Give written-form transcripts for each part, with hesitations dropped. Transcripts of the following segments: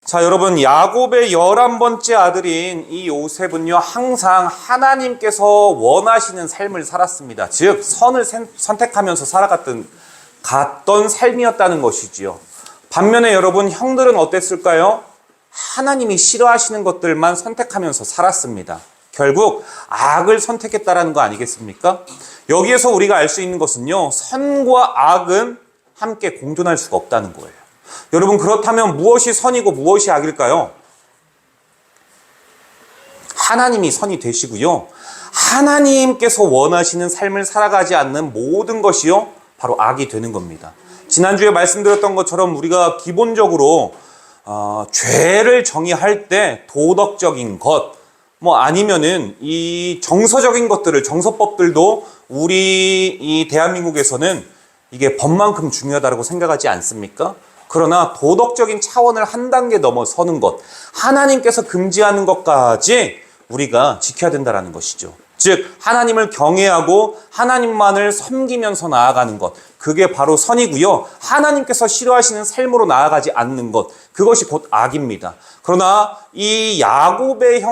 자, 여러분, 야곱의 11번째 아들인 이 요셉은요, 항상 하나님께서 원하시는 삶을 살았습니다. 즉, 선을 선택하면서 갔던 삶이었다는 것이지요. 반면에 여러분, 형들은 어땠을까요? 하나님이 싫어하시는 것들만 선택하면서 살았습니다. 결국 악을 선택했다라는 거 아니겠습니까? 여기에서 우리가 알 수 있는 것은요, 선과 악은 함께 공존할 수가 없다는 거예요. 여러분, 그렇다면 무엇이 선이고 무엇이 악일까요? 하나님이 선이 되시고요, 하나님께서 원하시는 삶을 살아가지 않는 모든 것이요, 바로 악이 되는 겁니다. 지난주에 말씀드렸던 것처럼 우리가 기본적으로 죄를 정의할 때 도덕적인 것, 아니면은 이 정서적인 것들을, 정서법들도 우리 이 대한민국에서는 이게 법만큼 중요하다고 생각하지 않습니까? 그러나 도덕적인 차원을 한 단계 넘어서는 것, 하나님께서 금지하는 것까지 우리가 지켜야 된다는 것이죠. 즉, 하나님을 경외하고 하나님만을 섬기면서 나아가는 것, 그게 바로 선이고요. 하나님께서 싫어하시는 삶으로 나아가지 않는 것, 그것이 곧 악입니다. 그러나 이 요셉의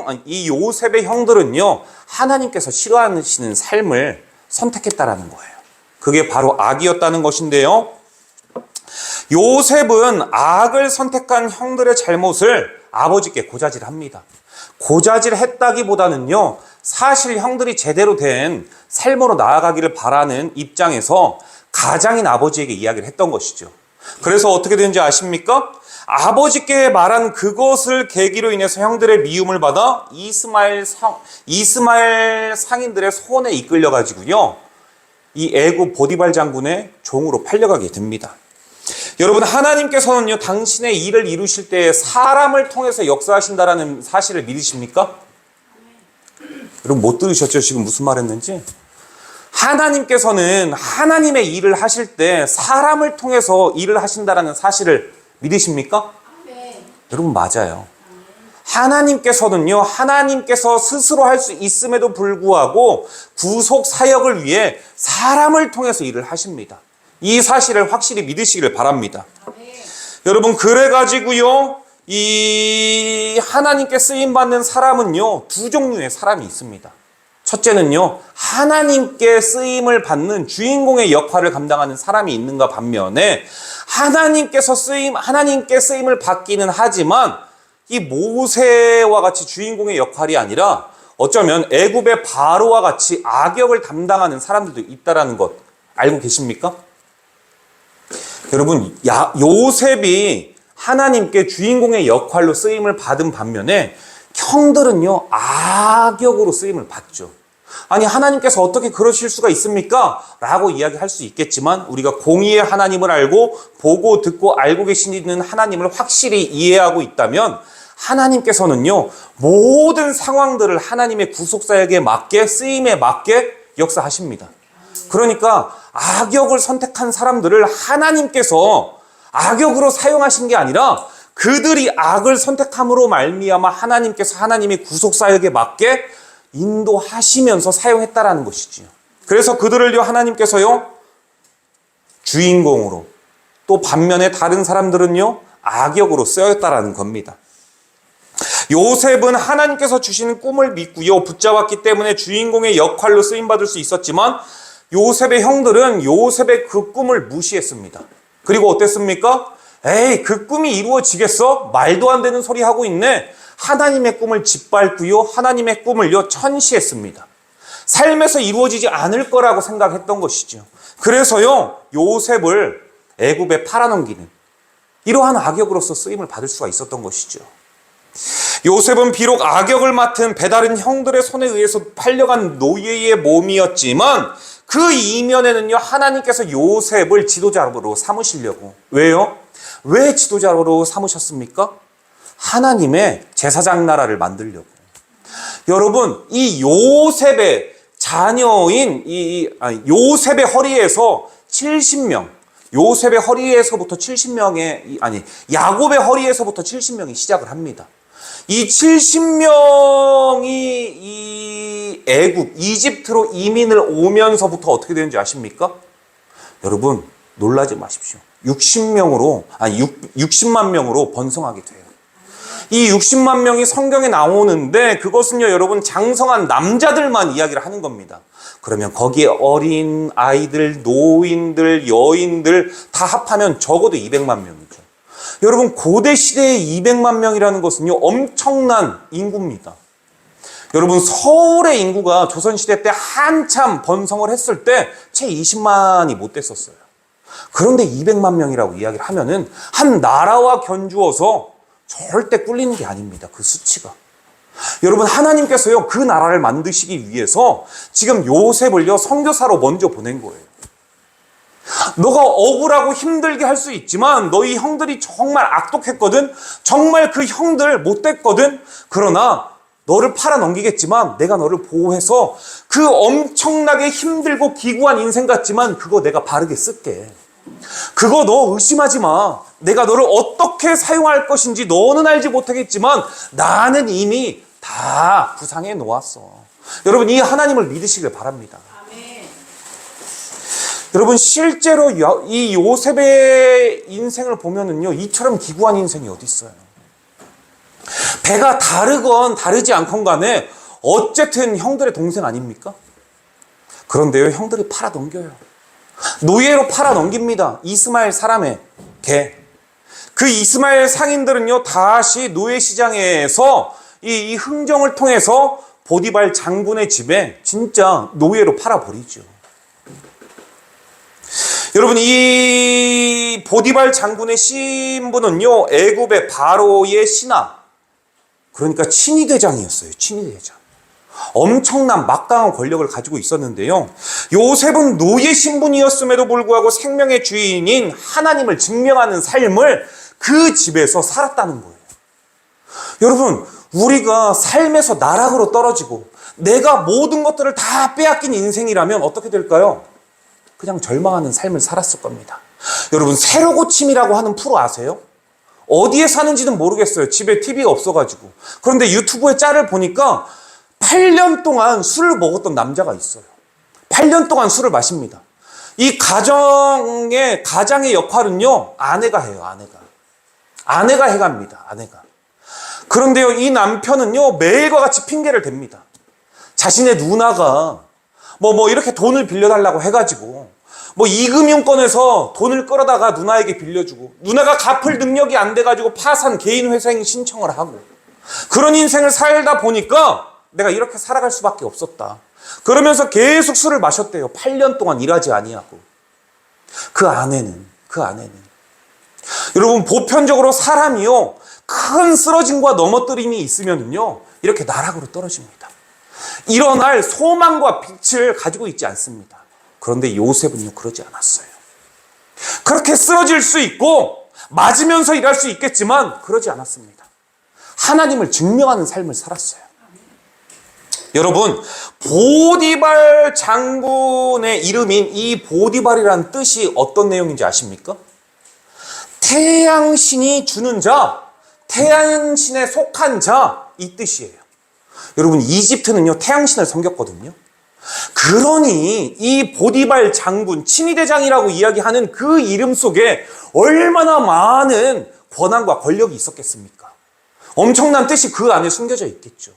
형들은요, 하나님께서 싫어하시는 삶을 선택했다라는 거예요. 그게 바로 악이었다는 것인데요. 요셉은 악을 선택한 형들의 잘못을 아버지께 고자질합니다. 고자질했다기보다는요, 사실 형들이 제대로 된 삶으로 나아가기를 바라는 입장에서 가장인 아버지에게 이야기를 했던 것이죠. 그래서 어떻게 되는지 아십니까? 아버지께 말한 그것을 계기로 인해서 형들의 미움을 받아 이스마엘 상인들의 손에 이끌려가지고요, 이 애굽 보디발 장군의 종으로 팔려가게 됩니다. 여러분, 하나님께서는요, 당신의 일을 이루실 때 사람을 통해서 역사하신다라는 사실을 믿으십니까? 여러분, 못 들으셨죠? 지금 무슨 말 했는지? 하나님께서는 하나님의 일을 하실 때 사람을 통해서 일을 하신다라는 사실을 믿으십니까? 네. 여러분, 맞아요. 하나님께서는요, 하나님께서 스스로 할 수 있음에도 불구하고 구속 사역을 위해 사람을 통해서 일을 하십니다. 이 사실을 확실히 믿으시기를 바랍니다. 여러분, 그래가지고요, 이 하나님께 쓰임받는 사람은요, 두 종류의 사람이 있습니다. 첫째는요, 하나님께 쓰임을 받는 주인공의 역할을 감당하는 사람이 있는가 반면에 하나님께 쓰임을 받기는 하지만 이 모세와 같이 주인공의 역할이 아니라 어쩌면 애굽의 바로와 같이 악역을 담당하는 사람들도 있다라는 것 알고 계십니까? 여러분, 요셉이 하나님께 주인공의 역할로 쓰임을 받은 반면에 형들은요, 악역으로 쓰임을 받죠. 아니, 하나님께서 어떻게 그러실 수가 있습니까? 라고 이야기할 수 있겠지만 우리가 공의의 하나님을 알고 보고 듣고 알고 계시는 하나님을 확실히 이해하고 있다면 하나님께서는요, 모든 상황들을 하나님의 구속사역에 맞게, 쓰임에 맞게 역사하십니다. 그러니까 악역을 선택한 사람들을 하나님께서 악역으로 사용하신 게 아니라 그들이 악을 선택함으로 말미암아 하나님께서 하나님의 구속사역에 맞게 인도하시면서 사용했다라는 것이지요. 그래서 그들을요, 하나님께서요, 주인공으로, 또 반면에 다른 사람들은요, 악역으로 쓰였다라는 겁니다. 요셉은 하나님께서 주시는 꿈을 믿고요, 붙잡았기 때문에 주인공의 역할로 쓰임받을 수 있었지만 요셉의 형들은 요셉의 그 꿈을 무시했습니다. 그리고 어땠습니까? 에이, 그 꿈이 이루어지겠어? 말도 안 되는 소리 하고 있네. 하나님의 꿈을 짓밟고요, 하나님의 꿈을요, 천시했습니다. 삶에서 이루어지지 않을 거라고 생각했던 것이죠. 그래서요, 요셉을 애굽에 팔아넘기는 이러한 악역으로서 쓰임을 받을 수가 있었던 것이죠. 요셉은 비록 악역을 맡은 배다른 형들의 손에 의해서 팔려간 노예의 몸이었지만 그 이면에는요, 하나님께서 요셉을 지도자로 삼으시려고. 왜요? 왜 지도자로 삼으셨습니까? 하나님의 제사장 나라를 만들려고. 여러분, 이 요셉의 자녀인 요셉의 허리에서 70명, 요셉의 허리에서부터 70명의 야곱의 허리에서부터 70명이 시작을 합니다. 이 70명이 이 애굽, 이집트로 이민을 오면서부터 어떻게 되는지 아십니까? 여러분, 놀라지 마십시오. 60만 명으로 번성하게 돼요. 이 60만 명이 성경에 나오는데 그것은요, 여러분, 장성한 남자들만 이야기를 하는 겁니다. 그러면 거기에 어린 아이들, 노인들, 여인들 다 합하면 적어도 200만 명이죠. 여러분, 고대 시대의 200만 명이라는 것은요, 엄청난 인구입니다. 여러분, 서울의 인구가 조선시대 때 한참 번성을 했을 때 채 20만이 못 됐었어요. 그런데 200만 명이라고 이야기를 하면은 한 나라와 견주어서 절대 꿀리는 게 아닙니다. 그 수치가. 여러분, 하나님께서요, 그 나라를 만드시기 위해서 지금 요셉을요, 선교사로 먼저 보낸 거예요. 너가 억울하고 힘들게 할 수 있지만 너희 형들이 정말 악독했거든. 정말 그 형들 못됐거든. 그러나 너를 팔아 넘기겠지만 내가 너를 보호해서 그 엄청나게 힘들고 기구한 인생 같지만 그거 내가 바르게 쓸게. 그거 너 의심하지 마. 내가 너를 어떻게 사용할 것인지 너는 알지 못하겠지만 나는 이미 다 구상해 놓았어. 여러분, 이 하나님을 믿으시길 바랍니다. 아멘. 여러분, 실제로 이 요셉의 인생을 보면은요, 이처럼 기구한 인생이 어디 있어요? 배가 다르건 다르지 않건 간에 어쨌든 형들의 동생 아닙니까? 그런데요, 형들이 팔아 넘겨요. 노예로 팔아 넘깁니다. 이스마엘 사람의 개. 그 이스마엘 상인들은요, 다시 노예 시장에서 이 흥정을 통해서 보디발 장군의 집에 진짜 노예로 팔아버리죠. 여러분, 이 보디발 장군의 신분은요, 애굽의 바로의 신하, 그러니까 친위대장이었어요. 친위대장. 엄청난 막강한 권력을 가지고 있었는데요, 요셉은 노예 신분이었음에도 불구하고 생명의 주인인 하나님을 증명하는 삶을 그 집에서 살았다는 거예요. 여러분, 우리가 삶에서 나락으로 떨어지고 내가 모든 것들을 다 빼앗긴 인생이라면 어떻게 될까요? 그냥 절망하는 삶을 살았을 겁니다. 여러분, 새로 고침이라고 하는 프로 아세요? 어디에 사는지는 모르겠어요. 집에 TV가 없어가지고. 그런데 유튜브에 짤을 보니까 8년 동안 술을 먹었던 남자가 있어요. 8년 동안 술을 마십니다. 이 가장의 역할은요, 아내가 해요. 아내가 해갑니다. 아내가. 그런데요, 이 남편은요, 매일과 같이 핑계를 댑니다. 자신의 누나가 이렇게 돈을 빌려달라고 해가지고 이금융권에서 돈을 끌어다가 누나에게 빌려주고, 누나가 갚을 능력이 안 돼가지고 파산 개인회생 신청을 하고, 그런 인생을 살다 보니까 내가 이렇게 살아갈 수밖에 없었다. 그러면서 계속 술을 마셨대요. 8년 동안 일하지 아니하고. 그 아내는 여러분, 보편적으로 사람이요, 큰 쓰러짐과 넘어뜨림이 있으면요, 이렇게 나락으로 떨어집니다. 일어날 소망과 빛을 가지고 있지 않습니다. 그런데 요셉은요, 그러지 않았어요. 그렇게 쓰러질 수 있고 맞으면서 일할 수 있겠지만 그러지 않았습니다. 하나님을 증명하는 삶을 살았어요. 여러분, 보디발 장군의 이름인 이 보디발이라는 뜻이 어떤 내용인지 아십니까? 태양신이 주는 자, 태양신에 속한 자, 이 뜻이에요. 여러분, 이집트는요, 태양신을 섬겼거든요. 그러니 이 보디발 장군, 친위대장이라고 이야기하는 그 이름 속에 얼마나 많은 권한과 권력이 있었겠습니까? 엄청난 뜻이 그 안에 숨겨져 있겠죠.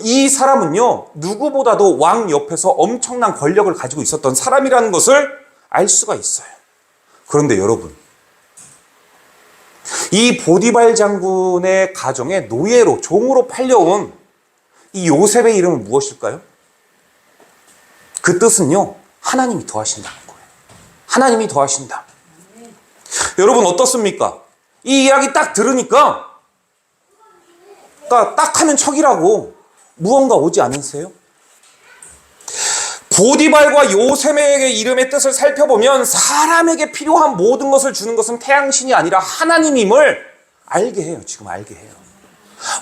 이 사람은요, 누구보다도 왕 옆에서 엄청난 권력을 가지고 있었던 사람이라는 것을 알 수가 있어요. 그런데 여러분, 이 보디발 장군의 가정에 노예로, 종으로 팔려온 이 요셉의 이름은 무엇일까요? 그 뜻은요, 하나님이 더하신다는 거예요. 하나님이 더하신다. 여러분, 어떻습니까? 이 이야기 딱 들으니까 딱 하면 척이라고 무언가 오지 않으세요? 보디발과 요셉의 이름의 뜻을 살펴보면 사람에게 필요한 모든 것을 주는 것은 태양신이 아니라 하나님임을 알게 해요. 지금 알게 해요.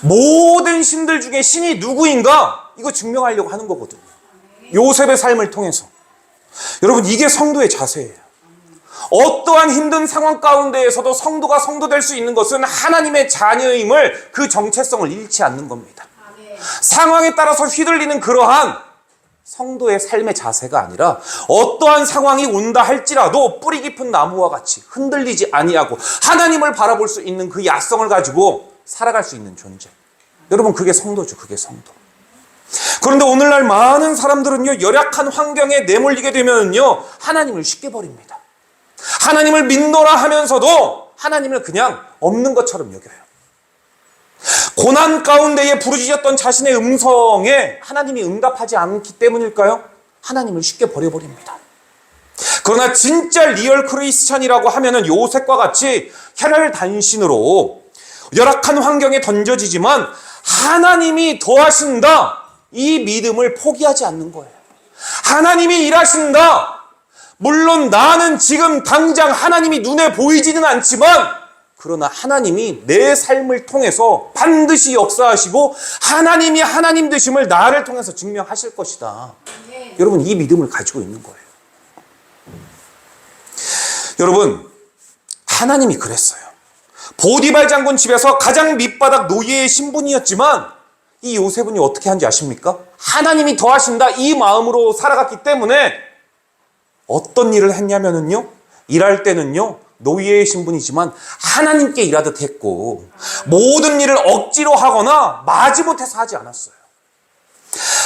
모든 신들 중에 신이 누구인가? 이거 증명하려고 하는 거거든요. 요셉의 삶을 통해서. 여러분, 이게 성도의 자세예요. 어떠한 힘든 상황 가운데에서도 성도가 성도될 수 있는 것은 하나님의 자녀임을, 그 정체성을 잃지 않는 겁니다. 상황에 따라서 휘둘리는 그러한 성도의 삶의 자세가 아니라 어떠한 상황이 온다 할지라도 뿌리 깊은 나무와 같이 흔들리지 아니하고 하나님을 바라볼 수 있는 그 야성을 가지고 살아갈 수 있는 존재. 여러분, 그게 성도죠. 그게 성도. 그런데 오늘날 많은 사람들은요, 열악한 환경에 내몰리게 되면요, 하나님을 쉽게 버립니다. 하나님을 믿노라 하면서도 하나님을 그냥 없는 것처럼 여겨요. 고난 가운데에 부르짖었던 자신의 음성에 하나님이 응답하지 않기 때문일까요? 하나님을 쉽게 버려버립니다. 그러나 진짜 리얼 크리스찬이라고 하면은 요셉과 같이 혈혈단신으로 열악한 환경에 던져지지만 하나님이 더하신다, 이 믿음을 포기하지 않는 거예요. 하나님이 일하신다. 물론 나는 지금 당장 하나님이 눈에 보이지는 않지만, 그러나 하나님이 내 삶을 통해서 반드시 역사하시고 하나님이 하나님 되심을 나를 통해서 증명하실 것이다. 네. 여러분, 이 믿음을 가지고 있는 거예요. 여러분, 하나님이 그랬어요. 보디발 장군 집에서 가장 밑바닥 노예의 신분이었지만 이 요셉은 어떻게 한지 아십니까? 하나님이 더하신다, 이 마음으로 살아갔기 때문에 어떤 일을 했냐면요, 일할 때는요 노예의 신분이지만 하나님께 일하듯 했고, 모든 일을 억지로 하거나 마지못해서 하지 않았어요.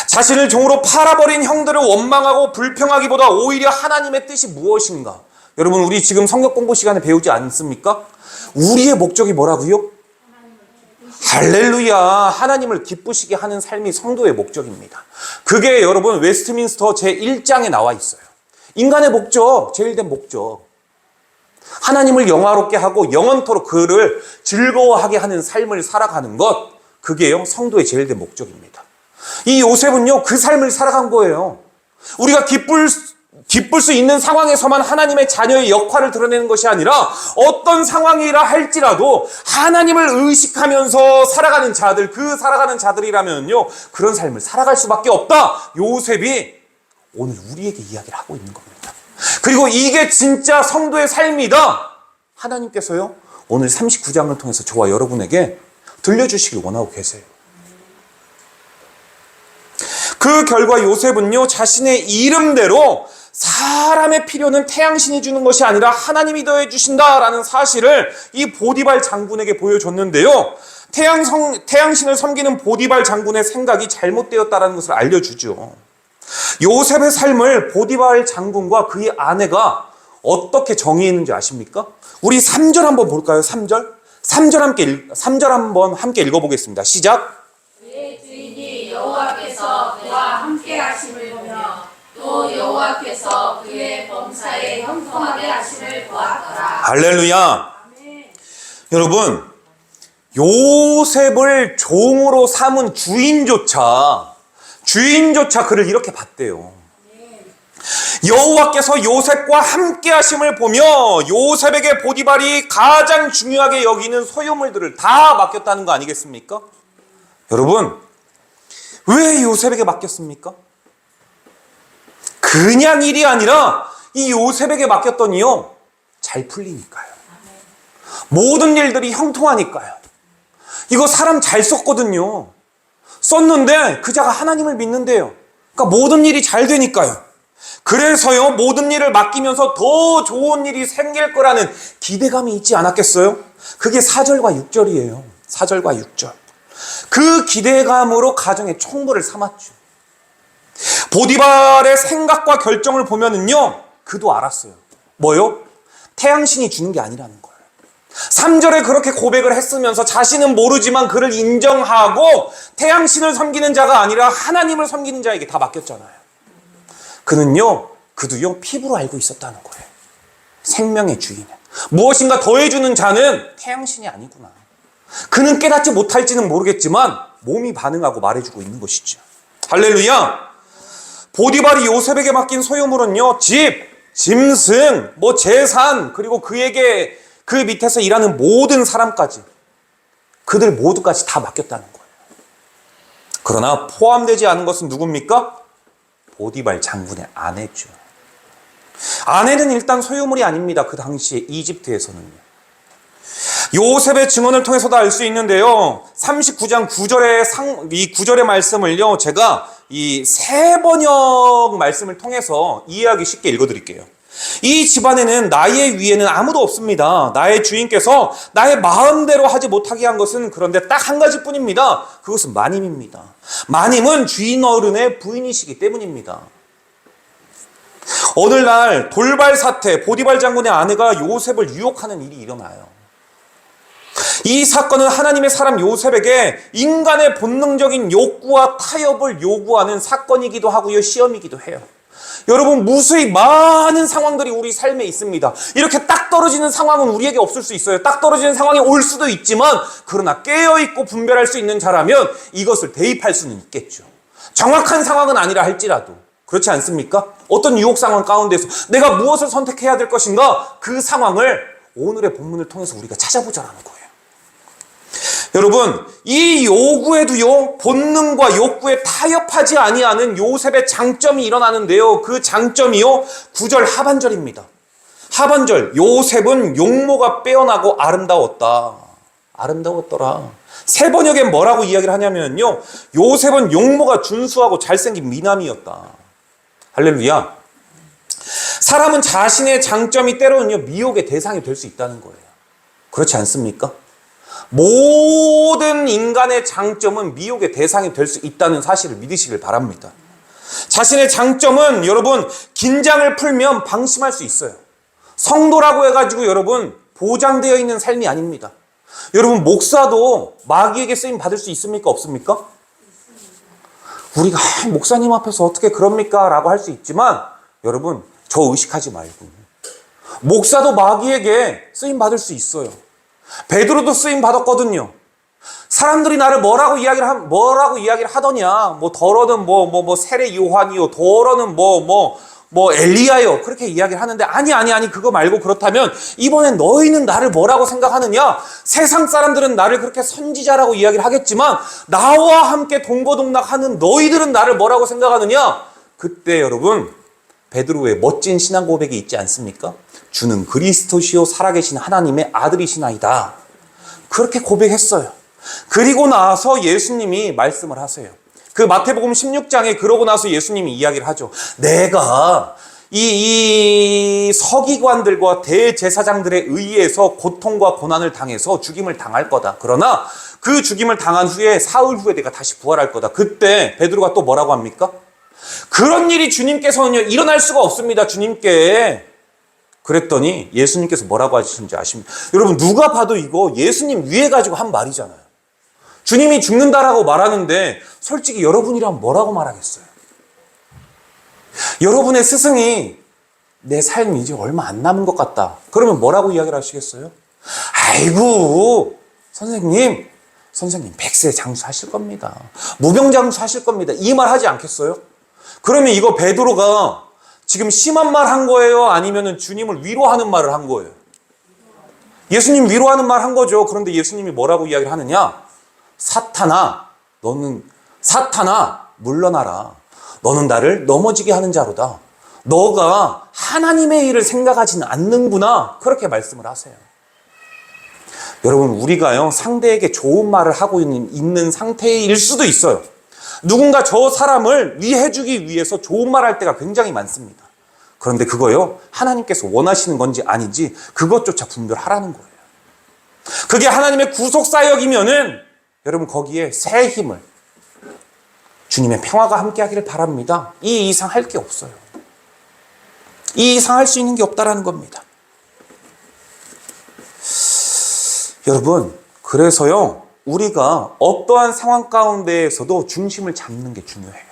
자신을 종으로 팔아버린 형들을 원망하고 불평하기보다 오히려 하나님의 뜻이 무엇인가, 여러분, 우리 지금 성경 공부 시간에 배우지 않습니까? 우리의 목적이 뭐라고요? 할렐루야, 하나님을 기쁘시게 하는 삶이 성도의 목적입니다. 그게 여러분 웨스트민스터 제1장에 나와 있어요. 인간의 목적, 제일된 목적, 하나님을 영화롭게 하고 영원토록 그를 즐거워하게 하는 삶을 살아가는 것, 그게요 성도의 제일된 목적입니다. 이 요셉은요 그 삶을 살아간 거예요. 우리가 기쁠 수 있는 상황에서만 하나님의 자녀의 역할을 드러내는 것이 아니라 어떤 상황이라 할지라도 하나님을 의식하면서 살아가는 자들, 그 살아가는 자들이라면요 그런 삶을 살아갈 수밖에 없다. 요셉이 오늘 우리에게 이야기를 하고 있는 겁니다. 그리고 이게 진짜 성도의 삶이다. 하나님께서요 오늘 39장을 통해서 저와 여러분에게 들려주시길 원하고 계세요. 그 결과 요셉은요 자신의 이름대로 사람의 필요는 태양신이 주는 것이 아니라 하나님이 더해 주신다라는 사실을 이 보디발 장군에게 보여줬는데요, 태양신을 섬기는 보디발 장군의 생각이 잘못되었다는 것을 알려주죠. 요셉의 삶을 보디발 장군과 그의 아내가 어떻게 정의했는지 아십니까? 우리 3절 한번 볼까요? 3절? 3절 한번 함께 읽어보겠습니다. 시작. 그의 주인이 여호와께서 그와 함께 하심을 보며 또 여호와께서 그의 범사에 형통하게 하심을 보았더라. 할렐루야. 여러분, 요셉을 종으로 삼은 주인조차 그를 이렇게 봤대요. 여호와께서 요셉과 함께 하심을 보며 요셉에게 보디발이 가장 중요하게 여기는 소유물들을 다 맡겼다는 거 아니겠습니까? 여러분, 왜 요셉에게 맡겼습니까? 그냥 일이 아니라 이 요셉에게 맡겼더니요 잘 풀리니까요. 모든 일들이 형통하니까요. 이거 사람 잘 썼거든요. 썼는데 그 자가 하나님을 믿는데요. 그러니까 모든 일이 잘 되니까요. 그래서요 모든 일을 맡기면서 더 좋은 일이 생길 거라는 기대감이 있지 않았겠어요? 그게 4절과 6절이에요. 4절과 6절. 그 기대감으로 가정의 총무를 삼았죠. 보디발의 생각과 결정을 보면은요 그도 알았어요. 뭐요? 태양신이 주는 게 아니라는 거예요. 3절에 그렇게 고백을 했으면서 자신은 모르지만 그를 인정하고 태양신을 섬기는 자가 아니라 하나님을 섬기는 자에게 다 맡겼잖아요. 그도요 피부로 알고 있었다는 거예요. 생명의 주인은 무엇인가 더해주는 자는 태양신이 아니구나. 그는 깨닫지 못할지는 모르겠지만 몸이 반응하고 말해주고 있는 것이죠. 할렐루야. 보디발이 요셉에게 맡긴 소유물은요 집, 짐승, 재산, 그리고 그에게 그 밑에서 일하는 모든 사람까지, 그들 모두까지 다 맡겼다는 거예요. 그러나 포함되지 않은 것은 누굽니까? 보디발 장군의 아내죠. 아내는 일단 소유물이 아닙니다. 그 당시에 이집트에서는요. 요셉의 증언을 통해서도 알 수 있는데요. 39장 9절의 이 9절의 말씀을요. 제가 이 세 번역 말씀을 통해서 이해하기 쉽게 읽어드릴게요. 이 집안에는 나의 위에는 아무도 없습니다. 나의 주인께서 나의 마음대로 하지 못하게 한 것은 그런데 딱 한 가지뿐입니다. 그것은 마님입니다. 마님은 주인 어른의 부인이시기 때문입니다. 오늘날 돌발 사태, 보디발 장군의 아내가 요셉을 유혹하는 일이 일어나요. 이 사건은 하나님의 사람 요셉에게 인간의 본능적인 욕구와 타협을 요구하는 사건이기도 하고요, 시험이기도 해요. 여러분, 무수히 많은 상황들이 우리 삶에 있습니다. 이렇게 딱 떨어지는 상황은 우리에게 없을 수 있어요. 딱 떨어지는 상황이 올 수도 있지만, 그러나 깨어있고 분별할 수 있는 자라면 이것을 대입할 수는 있겠죠. 정확한 상황은 아니라 할지라도. 그렇지 않습니까? 어떤 유혹 상황 가운데서 내가 무엇을 선택해야 될 것인가? 그 상황을 오늘의 본문을 통해서 우리가 찾아보자라는 거예요. 여러분, 이 요구에도요, 본능과 욕구에 타협하지 아니하는 요셉의 장점이 일어나는데요. 그 장점이요, 9절 하반절입니다. 하반절, 요셉은 용모가 빼어나고 아름다웠다. 아름다웠더라. 세 번역엔 뭐라고 이야기를 하냐면요, 요셉은 용모가 준수하고 잘생긴 미남이었다. 할렐루야. 사람은 자신의 장점이 때로는요, 미혹의 대상이 될 수 있다는 거예요. 그렇지 않습니까? 모든 인간의 장점은 미혹의 대상이 될 수 있다는 사실을 믿으시길 바랍니다. 자신의 장점은 여러분, 긴장을 풀면 방심할 수 있어요. 성도라고 해가지고 여러분, 보장되어 있는 삶이 아닙니다. 여러분, 목사도 마귀에게 쓰임 받을 수 있습니까? 없습니까? 우리가 목사님 앞에서 어떻게 그럽니까? 라고 할 수 있지만, 여러분, 저 의식하지 말고, 목사도 마귀에게 쓰임 받을 수 있어요. 베드로도 쓰임 받았거든요. 사람들이 나를 뭐라고 이야기를 하더냐? 뭐 더러는 뭐 세례 요한이요, 더러는 뭐 엘리야요, 그렇게 이야기를 하는데, 아니 그거 말고, 그렇다면 이번엔 너희는 나를 뭐라고 생각하느냐? 세상 사람들은 나를 그렇게 선지자라고 이야기를 하겠지만 나와 함께 동거동락하는 너희들은 나를 뭐라고 생각하느냐? 그때 여러분, 베드로의 멋진 신앙 고백이 있지 않습니까? 주는 그리스도시요 살아계신 하나님의 아들이시나이다. 그렇게 고백했어요. 그리고 나서 예수님이 말씀을 하세요. 그 마태복음 16장에 그러고 나서 예수님이 이야기를 하죠. 내가 이 서기관들과 대제사장들에 의해서 고통과 고난을 당해서 죽임을 당할 거다. 그러나 그 죽임을 당한 후에 사흘 후에 내가 다시 부활할 거다. 그때 베드로가 또 뭐라고 합니까? 그런 일이 주님께서는요, 일어날 수가 없습니다. 주님께. 그랬더니 예수님께서 뭐라고 하시는지 아십니까? 여러분, 누가 봐도 이거 예수님 위에 가지고 한 말이잖아요. 주님이 죽는다라고 말하는데 솔직히 여러분이라면 뭐라고 말하겠어요? 여러분의 스승이 내 삶이 이제 얼마 안 남은 것 같다. 그러면 뭐라고 이야기를 하시겠어요? 아이고, 선생님 100세 장수하실 겁니다. 무병장수하실 겁니다. 이 말 하지 않겠어요? 그러면 이거 베드로가 지금 심한 말 한 거예요? 아니면 주님을 위로하는 말을 한 거예요? 예수님 위로하는 말 한 거죠. 그런데 예수님이 뭐라고 이야기를 하느냐? 사탄아, 물러나라. 너는 나를 넘어지게 하는 자로다. 너가 하나님의 일을 생각하지는 않는구나. 그렇게 말씀을 하세요. 여러분, 우리가요, 상대에게 좋은 말을 하고 있는 상태일 수도 있어요. 누군가 저 사람을 위해주기 위해서 좋은 말 할 때가 굉장히 많습니다. 그런데 그거요, 하나님께서 원하시는 건지 아닌지 그것조차 분별하라는 거예요. 그게 하나님의 구속사역이면은 여러분, 거기에 새 힘을, 주님의 평화가 함께하기를 바랍니다. 이 이상 할 게 없어요. 이 이상 할 수 있는 게 없다라는 겁니다. 여러분, 그래서요, 우리가 어떠한 상황 가운데에서도 중심을 잡는 게 중요해요.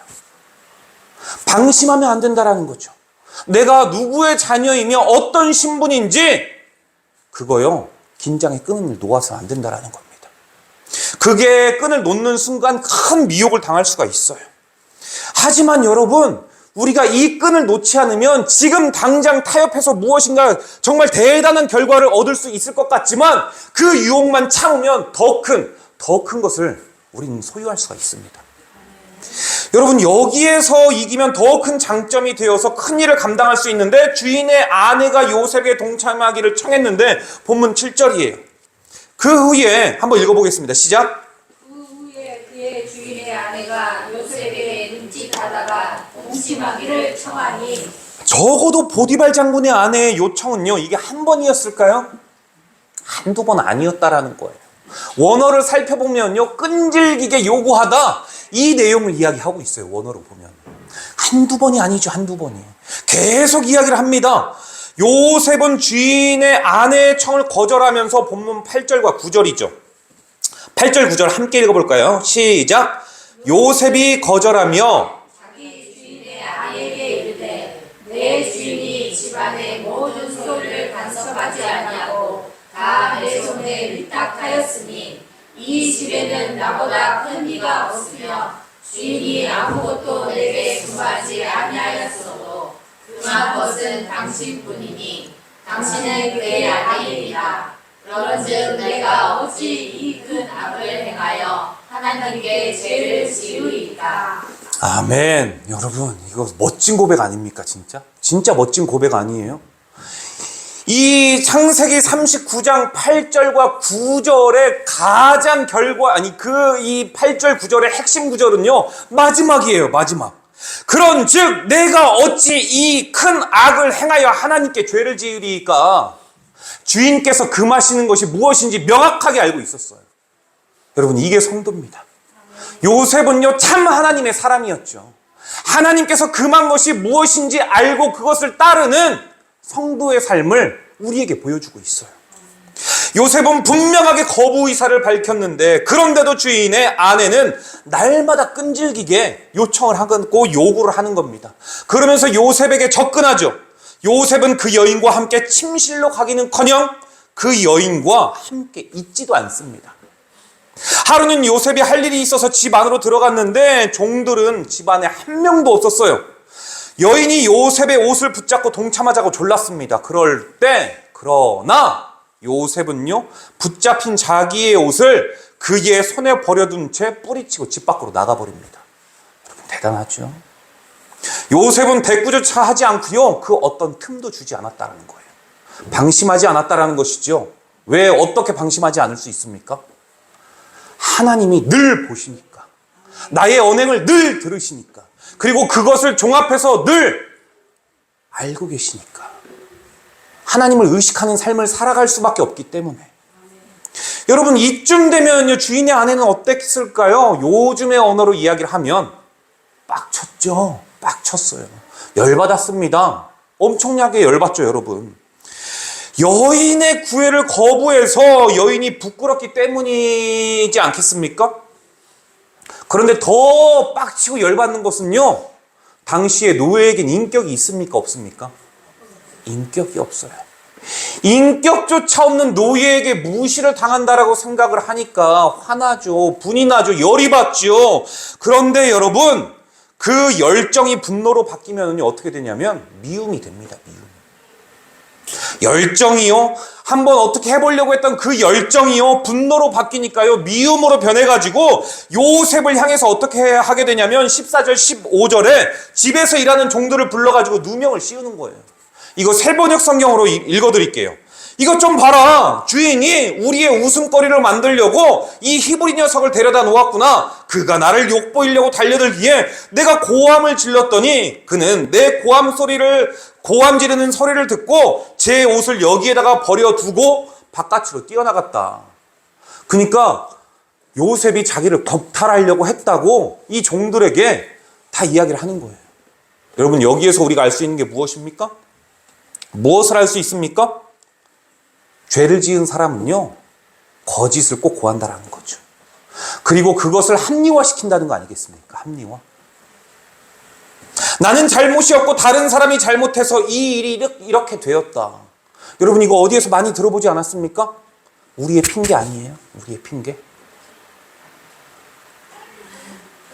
방심하면 안 된다라는 거죠. 내가 누구의 자녀이며 어떤 신분인지 그거요, 긴장의 끈을 놓아서는 안 된다라는 겁니다. 그게 끈을 놓는 순간 큰 미혹을 당할 수가 있어요. 하지만 여러분, 우리가 이 끈을 놓지 않으면 지금 당장 타협해서 무엇인가 정말 대단한 결과를 얻을 수 있을 것 같지만 그 유혹만 참으면 더 큰 것을 우리는 소유할 수가 있습니다. 여러분, 여기에서 이기면 더 큰 장점이 되어서 큰 일을 감당할 수 있는데, 주인의 아내가 요셉에 동참하기를 청했는데 본문 7절이에요. 그 후에 한번 읽어보겠습니다. 시작. 그 후에 그의 주인의 아내가 요셉에게 눈짓하다가 동침하기를 청하니. 적어도 보디발 장군의 아내의 요청은요, 이게 한 번이었을까요? 한두 번 아니었다라는 거예요. 원어를 살펴보면요, 끈질기게 요구하다, 이 내용을 이야기하고 있어요. 원어로 보면 한두 번이 아니죠. 한두 번이 계속 이야기를 합니다. 요셉은 주인의 아내의 청을 거절하면서 본문 8절과 9절이죠. 8절 9절 함께 읽어볼까요? 시작. 요셉이 거절하며 자기 주인의 아내에게 이르되 내 주인이 집안의 모든 소유를 간섭하지 아니하고 다 내 손에 위탁하였으니 이 집에는 나보다 큰 이가 없으며 주인이 아무것도 내게 금하지 아니하였어도 금한 것은 당신뿐이니 당신은 그의 아내이니라. 그런즉 내가 어찌 이 큰 악을 행하여 하나님께 죄를 지으리이까. 아멘. 여러분, 이거 멋진 고백 아닙니까? 진짜 멋진 고백 아니에요? 이 창세기 39장 8절과 9절의 가장 이 8절 9절의 핵심 구절은요, 마지막이에요. 마지막. 그런즉 내가 어찌 이 큰 악을 행하여 하나님께 죄를 지으리이까. 주인께서 금하시는 것이 무엇인지 명확하게 알고 있었어요. 여러분, 이게 성도입니다. 요셉은요, 참 하나님의 사람이었죠. 하나님께서 금한 것이 무엇인지 알고 그것을 따르는 성도의 삶을 우리에게 보여주고 있어요. 요셉은 분명하게 거부 의사를 밝혔는데, 그런데도 주인의 아내는 날마다 끈질기게 요청을 하고 요구를 하는 겁니다. 그러면서 요셉에게 접근하죠. 요셉은 그 여인과 함께 침실로 가기는커녕 그 여인과 함께 있지도 않습니다. 하루는 요셉이 할 일이 있어서 집 안으로 들어갔는데 종들은 집 안에 한 명도 없었어요. 여인이 요셉의 옷을 붙잡고 동참하자고 졸랐습니다. 그러나 요셉은요, 붙잡힌 자기의 옷을 그의 손에 버려둔 채 뿌리치고 집 밖으로 나가버립니다. 여러분, 대단하죠? 요셉은 대꾸조차 하지 않고요, 그 어떤 틈도 주지 않았다는 거예요. 방심하지 않았다는 것이죠. 왜 어떻게 방심하지 않을 수 있습니까? 하나님이 늘 보시니까, 나의 언행을 늘 들으시니까, 그리고 그것을 종합해서 늘 알고 계시니까, 하나님을 의식하는 삶을 살아갈 수밖에 없기 때문에. 여러분, 이쯤 되면요, 주인의 아내는 어땠을까요? 요즘의 언어로 이야기를 하면 빡쳤죠. 빡쳤어요. 열받았습니다. 엄청나게 열받죠, 여러분. 여인의 구애를 거부해서 여인이 부끄럽기 때문이지 않겠습니까? 그런데 더 빡치고 열받는 것은요, 당시에 노예에겐 인격이 있습니까? 없습니까? 인격이 없어요. 인격조차 없는 노예에게 무시를 당한다라고 생각을 하니까 화나죠. 분이 나죠. 열이 받죠. 그런데 여러분, 그 열정이 분노로 바뀌면 어떻게 되냐면 미움이 됩니다. 미움. 열정이요, 한번 어떻게 해보려고 했던 그 열정이요, 분노로 바뀌니까요, 미움으로 변해가지고 요셉을 향해서 어떻게 하게 되냐면 14절 15절에 집에서 일하는 종들을 불러가지고 누명을 씌우는 거예요. 이거 새번역 성경으로 읽어드릴게요. 이것 좀 봐라. 주인이 우리의 웃음거리를 만들려고 이 히브리 녀석을 데려다 놓았구나. 그가 나를 욕보이려고 달려들기에 내가 고함을 질렀더니 그는 내 고함 지르는 소리를 듣고 제 옷을 여기에다가 버려두고 바깥으로 뛰어나갔다. 그러니까 요셉이 자기를 겁탈하려고 했다고 이 종들에게 다 이야기를 하는 거예요. 여러분, 여기에서 우리가 알 수 있는 게 무엇입니까? 무엇을 알 수 있습니까? 죄를 지은 사람은요, 거짓을 꼭 고한다라는 거죠. 그리고 그것을 합리화시킨다는 거 아니겠습니까? 합리화. 나는 잘못이 없고 다른 사람이 잘못해서 이 일이 이렇게 되었다. 여러분, 이거 어디에서 많이 들어보지 않았습니까? 우리의 핑계 아니에요? 우리의 핑계?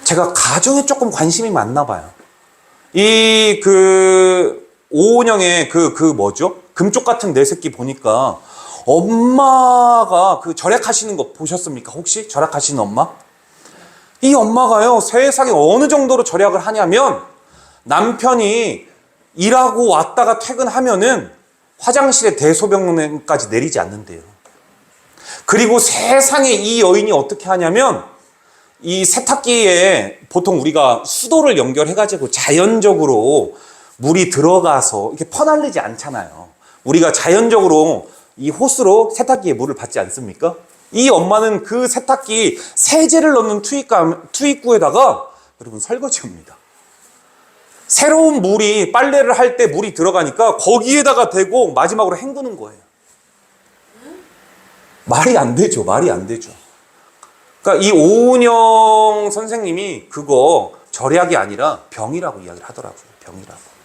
제가 가정에 조금 관심이 많나 봐요. 오은영의 뭐죠? 금쪽 같은 내 새끼 보니까 엄마가 절약하시는 거 보셨습니까? 혹시 절약하시는 엄마? 이 엄마가요, 세상에 어느 정도로 절약을 하냐면 남편이 일하고 왔다가 퇴근하면은 화장실에 대소변까지 내리지 않는데요. 그리고 세상에 이 여인이 어떻게 하냐면 이 세탁기에 보통 우리가 수도를 연결해가지고 자연적으로 물이 들어가서 이렇게 퍼날리지 않잖아요. 우리가 자연적으로 이 호스로 세탁기에 물을 받지 않습니까? 이 엄마는 그 세탁기 세제를 넣는 투입구에다가 여러분 설거지합니다. 새로운 물이 빨래를 할 때 물이 들어가니까 거기에다가 대고 마지막으로 헹구는 거예요. 말이 안 되죠. 말이 안 되죠. 그러니까 이 오은영 선생님이 그거 절약이 아니라 병이라고 이야기를 하더라고요. 병이라고.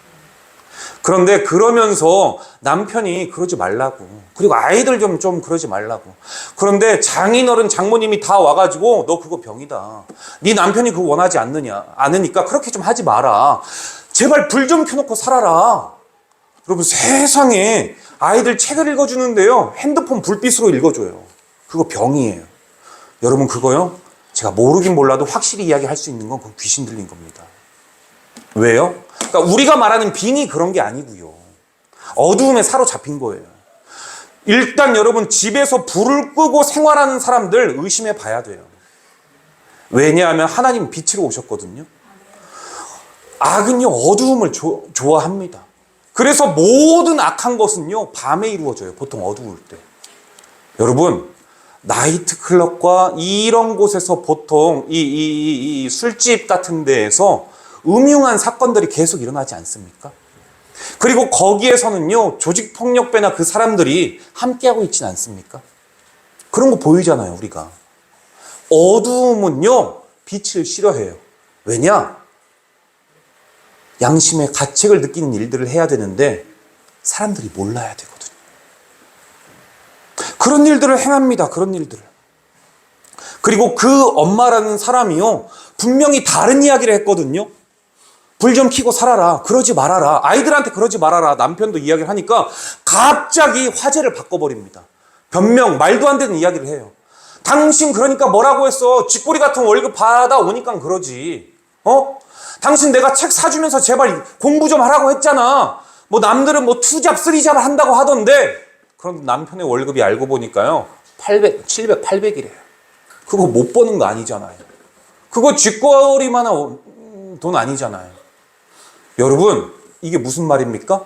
그런데 그러면서 남편이 그러지 말라고, 그리고 아이들 좀 그러지 말라고. 그런데 장인어른 장모님이 다 와가지고 너 그거 병이다, 네 남편이 그거 원하지 않으니까 그렇게 좀 하지 마라, 제발 불 좀 켜놓고 살아라. 여러분, 세상에 아이들 책을 읽어주는데요 핸드폰 불빛으로 읽어줘요. 그거 병이에요. 여러분, 그거요, 제가 모르긴 몰라도 확실히 이야기할 수 있는 건 그건 귀신 들린 겁니다. 왜요? 그러니까 우리가 말하는 빙이 그런 게 아니고요, 어두움에 사로잡힌 거예요. 일단 여러분, 집에서 불을 끄고 생활하는 사람들 의심해 봐야 돼요. 왜냐하면 하나님 빛으로 오셨거든요. 악은요 어두움을 좋아합니다. 그래서 모든 악한 것은요 밤에 이루어져요. 보통 어두울 때. 여러분, 나이트클럽과 이런 곳에서 보통 이 술집 같은 데에서 음흉한 사건들이 계속 일어나지 않습니까? 그리고 거기에서는요 조직폭력배나 그 사람들이 함께하고 있지는 않습니까? 그런 거 보이잖아요. 우리가 어두움은요 빛을 싫어해요. 왜냐? 양심의 가책을 느끼는 일들을 해야 되는데 사람들이 몰라야 되거든요. 그런 일들을 행합니다. 그런 일들을. 그리고 그 엄마라는 사람이요 분명히 다른 이야기를 했거든요. 불 좀 켜고 살아라, 그러지 말아라, 아이들한테 그러지 말아라. 남편도 이야기를 하니까 갑자기 화제를 바꿔버립니다. 변명, 말도 안 되는 이야기를 해요. 당신 그러니까 뭐라고 했어? 쥐꼬리 같은 월급 받아오니까 그러지. 당신 내가 책 사주면서 제발 공부 좀 하라고 했잖아. 뭐 남들은 뭐 투잡, 쓰리잡 한다고 하던데. 그럼 남편의 월급이 알고 보니까요 700, 800이래요. 그거 못 버는 거 아니잖아요. 그거 쥐꼬리만한 돈 아니잖아요. 여러분, 이게 무슨 말입니까?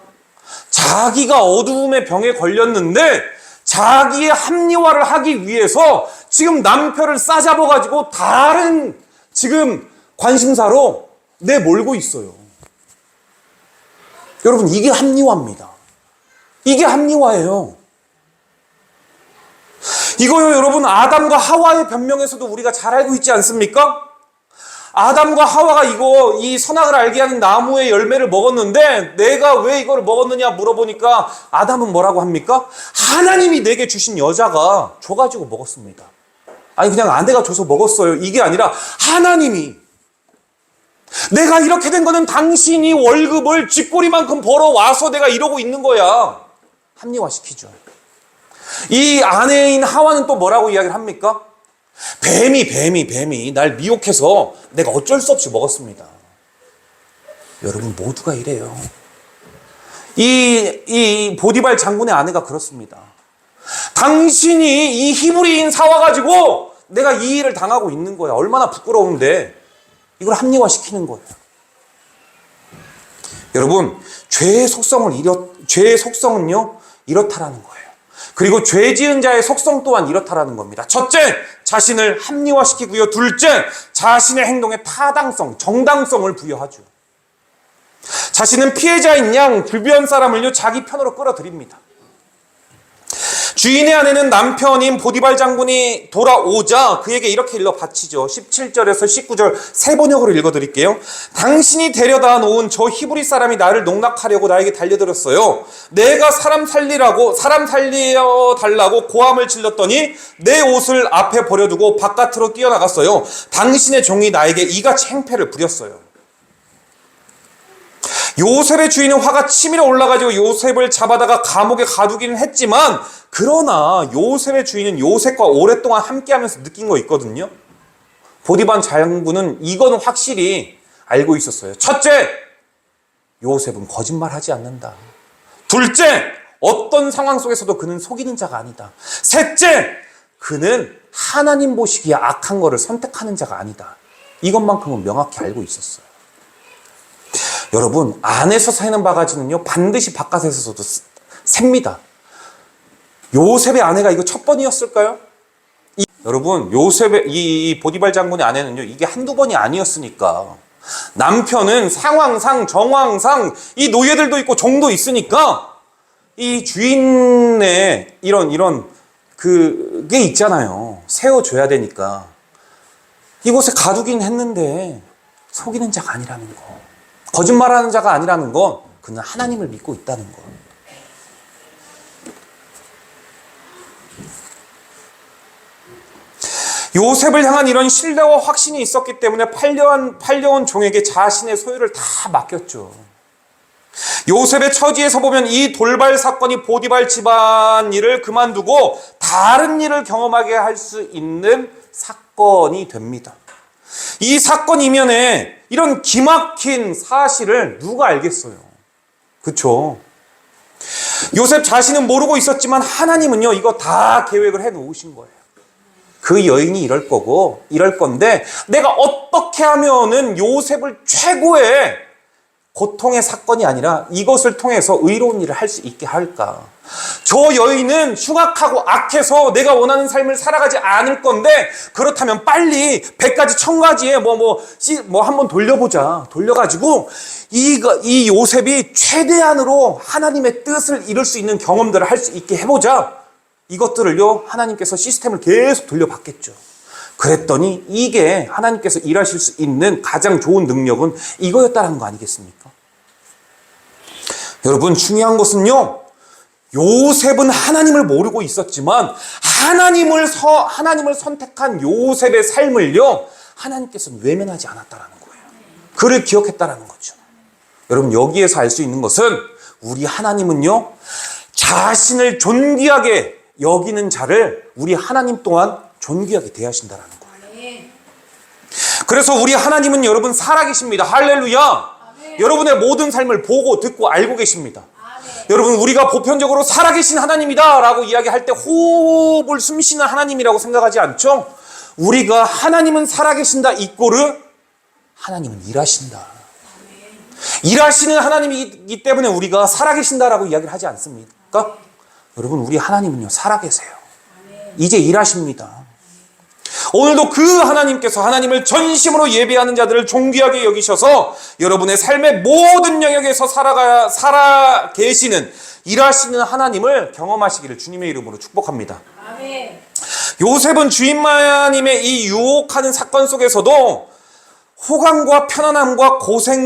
자기가 어두움의 병에 걸렸는데 자기의 합리화를 하기 위해서 지금 남편을 싸잡아가지고 다른 지금 관심사로 내몰고 있어요. 여러분, 이게 합리화입니다. 이게 합리화예요. 이거요, 여러분, 아담과 하와의 변명에서도 우리가 잘 알고 있지 않습니까? 아담과 하와가 이 선악을 알게 하는 나무의 열매를 먹었는데 내가 왜 이걸 먹었느냐 물어보니까 아담은 뭐라고 합니까? 하나님이 내게 주신 여자가 줘가지고 먹었습니다. 아니, 그냥 아내가 줘서 먹었어요. 이게 아니라 하나님이, 내가 이렇게 된 거는 당신이 월급을 쥐꼬리만큼 벌어와서 내가 이러고 있는 거야. 합리화시키죠. 이 아내인 하와는 또 뭐라고 이야기를 합니까? 뱀이 날 미혹해서 내가 어쩔 수 없이 먹었습니다. 여러분, 모두가 이래요. 이 보디발 장군의 아내가 그렇습니다. 당신이 이 히브리인 사와가지고 내가 이 일을 당하고 있는 거야. 얼마나 부끄러운데 이걸 합리화시키는 거예요. 여러분, 죄의 속성은요 이렇다라는 거예요. 그리고 죄 지은 자의 속성 또한 이렇다라는 겁니다. 첫째, 자신을 합리화시키고요. 둘째, 자신의 행동에 타당성, 정당성을 부여하죠. 자신은 피해자인 양 주변 사람을요 자기 편으로 끌어들입니다. 주인의 아내는 남편인 보디발 장군이 돌아오자 그에게 이렇게 일러 바치죠. 17절에서 19절 세 번역으로 읽어드릴게요. 당신이 데려다 놓은 저 히브리 사람이 나를 농락하려고 나에게 달려들었어요. 내가 사람 살려달라고 고함을 질렀더니 내 옷을 앞에 버려두고 바깥으로 뛰어나갔어요. 당신의 종이 나에게 이같이 행패를 부렸어요. 요셉의 주인은 화가 치밀어 올라가지고 요셉을 잡아다가 감옥에 가두기는 했지만, 그러나 요셉의 주인은 요셉과 오랫동안 함께하면서 느낀 거 있거든요. 보디발 장군은 이거는 확실히 알고 있었어요. 첫째, 요셉은 거짓말하지 않는다. 둘째, 어떤 상황 속에서도 그는 속이는 자가 아니다. 셋째, 그는 하나님 보시기에 악한 거를 선택하는 자가 아니다. 이것만큼은 명확히 알고 있었어요. 여러분, 안에서 새는 바가지는요, 반드시 바깥에서도 셉니다. 요셉의 아내가 이거 첫 번이었을까요? 여러분, 요셉의 이 보디발 장군의 아내는요, 이게 한두 번이 아니었으니까. 남편은 상황상, 정황상 이 노예들도 있고 종도 있으니까 이 주인의 이런 그게 있잖아요. 세워줘야 되니까. 이곳에 가두긴 했는데 속이는 자가 아니라는 거. 거짓말하는 자가 아니라는 건 그는 하나님을 믿고 있다는 거. 요셉을 향한 이런 신뢰와 확신이 있었기 때문에 팔려온 종에게 자신의 소유를 다 맡겼죠. 요셉의 처지에서 보면 이 돌발 사건이 보디발 집안 일을 그만두고 다른 일을 경험하게 할 수 있는 사건이 됩니다. 이 사건 이면에 이런 기막힌 사실을 누가 알겠어요? 그렇죠? 요셉 자신은 모르고 있었지만 하나님은요, 이거 다 계획을 해 놓으신 거예요. 그 여인이 이럴 거고 이럴 건데 내가 어떻게 하면은 요셉을 최고의 고통의 사건이 아니라 이것을 통해서 의로운 일을 할 수 있게 할까? 저 여인은 흉악하고 악해서 내가 원하는 삶을 살아가지 않을 건데 그렇다면 빨리 100가지 1000가지에 한번 돌려보자. 돌려가지고 이 요셉이 최대한으로 하나님의 뜻을 이룰 수 있는 경험들을 할 수 있게 해보자. 이것들을요, 하나님께서 시스템을 계속 돌려봤겠죠. 그랬더니 이게 하나님께서 일하실 수 있는 가장 좋은 능력은 이거였다는 거 아니겠습니까? 여러분, 중요한 것은요, 요셉은 하나님을 모르고 있었지만 하나님을 선택한 요셉의 삶을요, 하나님께서는 외면하지 않았다는 거예요. 그를 기억했다는 거죠. 여러분, 여기에서 알 수 있는 것은 우리 하나님은요, 자신을 존귀하게 여기는 자를 우리 하나님 또한 존귀하게 대하신다는 거예요. 그래서 우리 하나님은 여러분 살아계십니다. 할렐루야. 아멘. 여러분의 모든 삶을 보고 듣고 알고 계십니다. 아멘. 여러분, 우리가 보편적으로 살아계신 하나님이다 라고 이야기할 때 호흡을 숨쉬는 하나님이라고 생각하지 않죠? 우리가 하나님은 살아계신다 이꼬르 하나님은 일하신다. 아멘. 일하시는 하나님이기 때문에 우리가 살아계신다라고 이야기를 하지 않습니까? 여러분, 우리 하나님은요, 살아계세요. 이제 일하십니다. 오늘도 그 하나님께서 하나님을 전심으로 예배하는 자들을 존귀하게 여기셔서 여러분의 삶의 모든 영역에서 살아 계시는, 일하시는 하나님을 경험하시기를 주님의 이름으로 축복합니다. 아멘. 요셉은 주인마님의 이 유혹하는 사건 속에서도 호강과 편안함과 고생의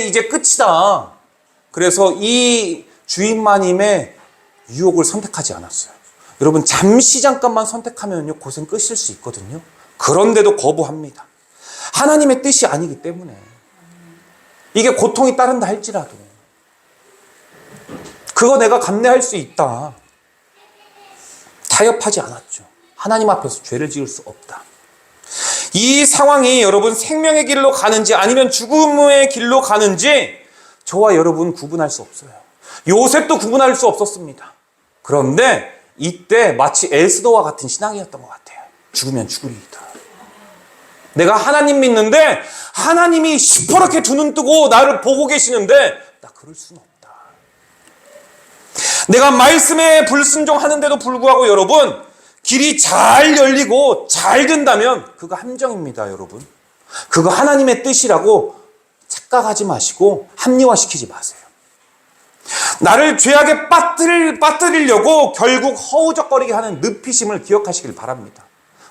이제 끝이다. 그래서 이 주인마님의 유혹을 선택하지 않았어요. 여러분, 잠깐만 선택하면요, 고생 끝일 수 있거든요. 그런데도 거부합니다. 하나님의 뜻이 아니기 때문에. 이게 고통이 따른다 할지라도 그거 내가 감내할 수 있다. 타협하지 않았죠. 하나님 앞에서 죄를 지을 수 없다. 이 상황이 여러분 생명의 길로 가는지 아니면 죽음의 길로 가는지 저와 여러분 구분할 수 없어요. 요셉도 구분할 수 없었습니다. 그런데 이때 마치 에스더와 같은 신앙이었던 것 같아요. 죽으면 죽으리이다. 내가 하나님 믿는데 하나님이 시퍼렇게 두 눈 뜨고 나를 보고 계시는데 나 그럴 수는 없다. 내가 말씀에 불순종하는데도 불구하고 여러분 길이 잘 열리고 잘 된다면 그거 함정입니다. 여러분, 그거 하나님의 뜻이라고 착각하지 마시고 합리화시키지 마세요. 나를 죄악에 빠뜨리려고 결국 허우적거리게 하는 늪이심을 기억하시길 바랍니다.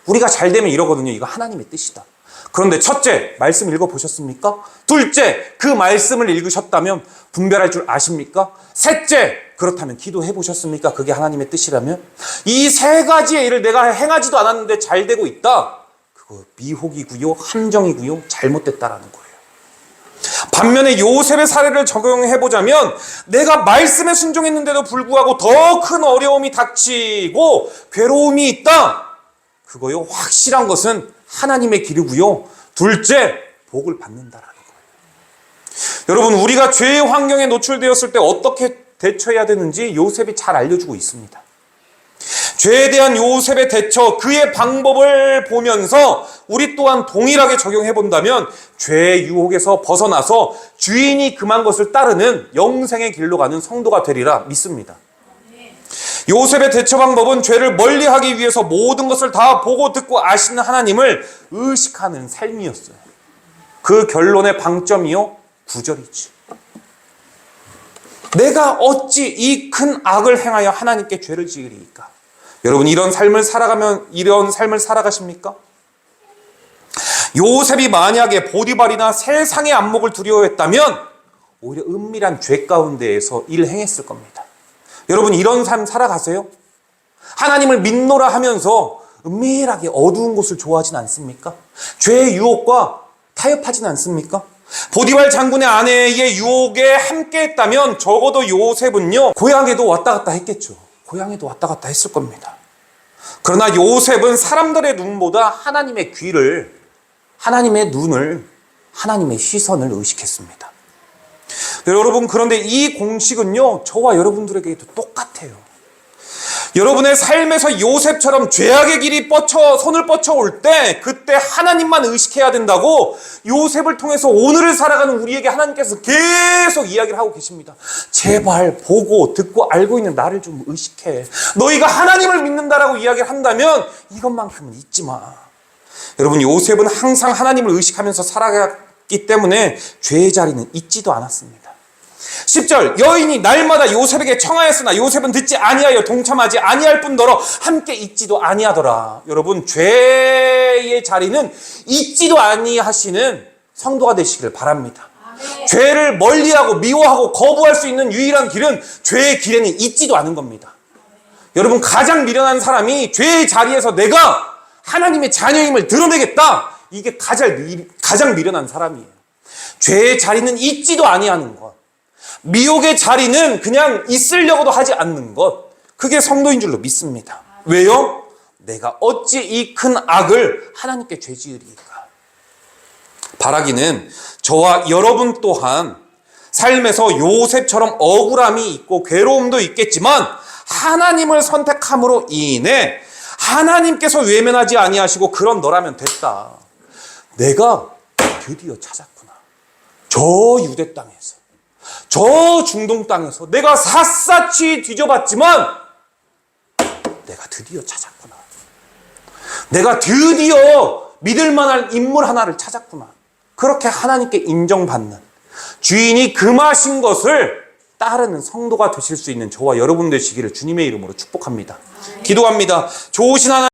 우리가 잘 되면 이러거든요. 이거 하나님의 뜻이다. 그런데 첫째, 말씀 읽어보셨습니까? 둘째, 그 말씀을 읽으셨다면 분별할 줄 아십니까? 셋째, 그렇다면 기도해보셨습니까? 그게 하나님의 뜻이라면? 이 세 가지의 일을 내가 행하지도 않았는데 잘 되고 있다? 그거 미혹이고요, 함정이고요, 잘못됐다라는 거예요. 반면에 요셉의 사례를 적용해보자면 내가 말씀에 순종했는데도 불구하고 더 큰 어려움이 닥치고 괴로움이 있다. 그거요, 확실한 것은 하나님의 길이고요. 둘째, 복을 받는다라는 거예요. 여러분, 우리가 죄의 환경에 노출되었을 때 어떻게 대처해야 되는지 요셉이 잘 알려주고 있습니다. 죄에 대한 요셉의 대처, 그의 방법을 보면서 우리 또한 동일하게 적용해 본다면 죄의 유혹에서 벗어나서 주인이 금한 것을 따르는 영생의 길로 가는 성도가 되리라 믿습니다. 요셉의 대처 방법은 죄를 멀리하기 위해서 모든 것을 다 보고 듣고 아시는 하나님을 의식하는 삶이었어요. 그 결론의 방점이요 9절이지. 내가 어찌 이 큰 악을 행하여 하나님께 죄를 지으리이까? 여러분 이런 삶을 살아가십니까? 요셉이 만약에 보디발이나 세상의 안목을 두려워했다면 오히려 은밀한 죄 가운데에서 일을 행했을 겁니다. 여러분 이런 삶 살아가세요? 하나님을 믿노라 하면서 은밀하게 어두운 곳을 좋아하진 않습니까? 죄의 유혹과 타협하진 않습니까? 보디발 장군의 아내의 유혹에 함께했다면 적어도 요셉은요 고향에도 왔다 갔다 했겠죠. 고향에도 왔다 갔다 했을 겁니다. 그러나 요셉은 사람들의 눈보다 하나님의 귀를, 하나님의 눈을, 하나님의 시선을 의식했습니다. 여러분 그런데 이 공식은요 저와 여러분들에게도 똑같아요. 여러분의 삶에서 요셉처럼 죄악의 길이 손을 뻗쳐올 때 그때 하나님만 의식해야 된다고 요셉을 통해서 오늘을 살아가는 우리에게 하나님께서 계속 이야기를 하고 계십니다. 제발 보고 듣고 알고 있는 나를 좀 의식해. 너희가 하나님을 믿는다라고 이야기를 한다면 이것만큼은 잊지 마. 여러분 요셉은 항상 하나님을 의식하면서 살아갔기 때문에 죄의 자리는 잊지도 않았습니다. 10절 여인이 날마다 요셉에게 청하였으나 요셉은 듣지 아니하여 동참하지 아니할 뿐더러 함께 잊지도 아니하더라. 여러분 죄의 자리는 잊지도 아니하시는 성도가 되시길 바랍니다. 아멘. 죄를 멀리하고 미워하고 거부할 수 있는 유일한 길은 죄의 길에는 잊지도 않은 겁니다. 여러분 가장 미련한 사람이 죄의 자리에서 내가 하나님의 자녀임을 드러내겠다. 이게 가장 미련한 사람이에요. 죄의 자리는 잊지도 아니하는 것. 미혹의 자리는 그냥 있으려고도 하지 않는 것. 그게 성도인 줄로 믿습니다. 왜요? 내가 어찌 이 큰 악을 하나님께 죄지으리까? 바라기는 저와 여러분 또한 삶에서 요셉처럼 억울함이 있고 괴로움도 있겠지만 하나님을 선택함으로 인해 하나님께서 외면하지 아니하시고 그런 너라면 됐다. 내가 드디어 찾았구나. 저 유대 땅에서, 저 중동 땅에서 내가 샅샅이 뒤져봤지만 내가 드디어 찾았구나. 내가 드디어 믿을 만한 인물 하나를 찾았구나. 그렇게 하나님께 인정받는, 주인이 금하신 것을 따르는 성도가 되실 수 있는 저와 여러분 되시기를 주님의 이름으로 축복합니다. 기도합니다. 좋으신 하나님